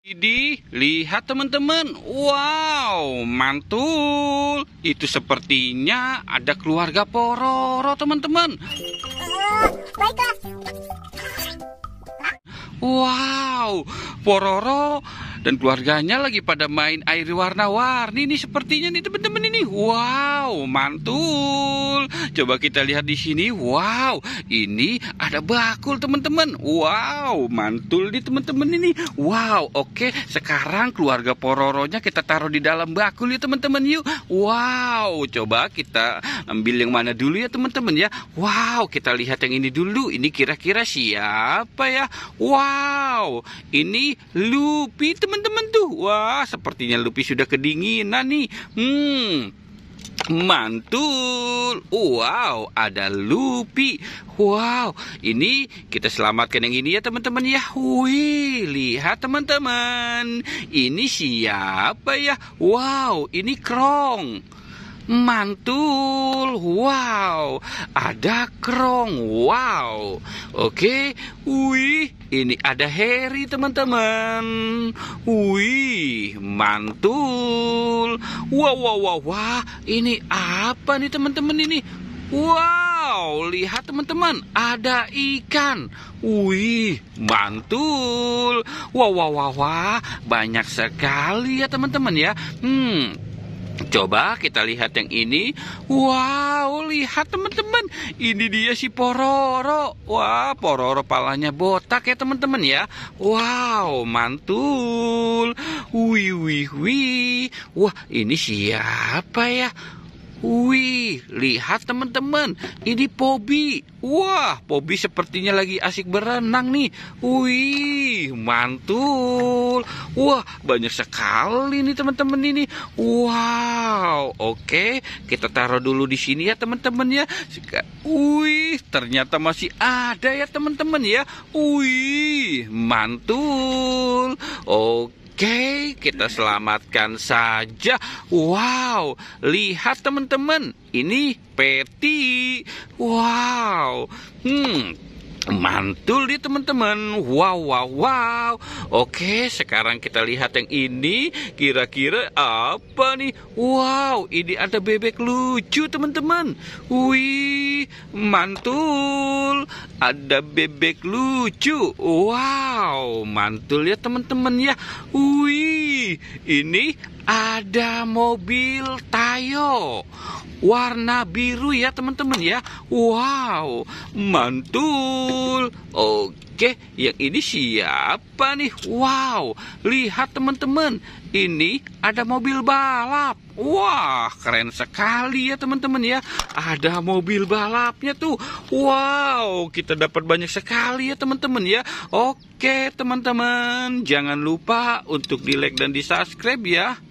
Lihat teman-teman, wow, mantul. Itu sepertinya ada keluarga Pororo teman-teman. Baiklah. Wow, Pororo dan keluarganya lagi pada main air warna-warni nih sepertinya nih teman-teman ini. Wow, mantul. Coba kita lihat di sini. Wow, ini ada bakul teman-teman. Wow, mantul nih teman-teman ini. Wow, oke. Sekarang keluarga Pororonya kita taruh di dalam bakul ya teman-teman yuk. Wow, coba kita ambil yang mana dulu ya teman-teman ya. Wow, kita lihat yang ini dulu. Ini kira-kira siapa ya? Wow, ini Luffy teman-teman tuh. Wah, sepertinya Luffy sudah kedinginan nih. Mantul. Wow, ada Luffy. Wow, ini kita selamatkan yang ini ya teman-teman ya. Wih, lihat teman-teman. Ini siapa ya? Wow, ini Krong. Mantul. Wow, ada Krong. Wow. Oke. Wih, ini ada Harry teman-teman. Wih, mantul. Wah, ini apa nih teman-teman ini? Wow, lihat teman-teman, ada ikan. Wih, mantul. Wah, banyak sekali ya teman-teman ya. Coba kita lihat yang ini. Wow, lihat teman-teman. Ini dia si Pororo. Wah, Pororo palanya botak ya teman-teman ya. Wow, mantul. Wih. Wah, ini siapa ya? Wih, lihat teman-teman, ini Pobi. Wah, Pobi sepertinya lagi asik berenang nih. Wih, mantul. Wah, banyak sekali nih teman-teman ini. Wow, oke, kita taruh dulu di sini ya teman-teman ya. Wih, ternyata masih ada ya teman-teman ya. Wih, mantul. Oke, kita selamatkan saja. Wow, lihat teman-teman, ini peti. Wow, mantul nih teman-teman. Wow. Oke, sekarang kita lihat yang ini. Kira-kira apa nih? Wow, ini ada bebek lucu teman-teman. Wih, mantul. Ada bebek lucu. Wow, mantul ya teman-teman ya. Wih, ini ada mobil Tayo warna biru ya teman-teman ya. Wow, mantul. Oke, yang ini siapa nih? Wow, lihat teman-teman, ini ada mobil balap. Wah, keren sekali ya teman-teman ya. Ada mobil balapnya tuh. Wow, kita dapat banyak sekali ya teman-teman ya. Oke teman-teman, jangan lupa untuk di like dan di subscribe ya.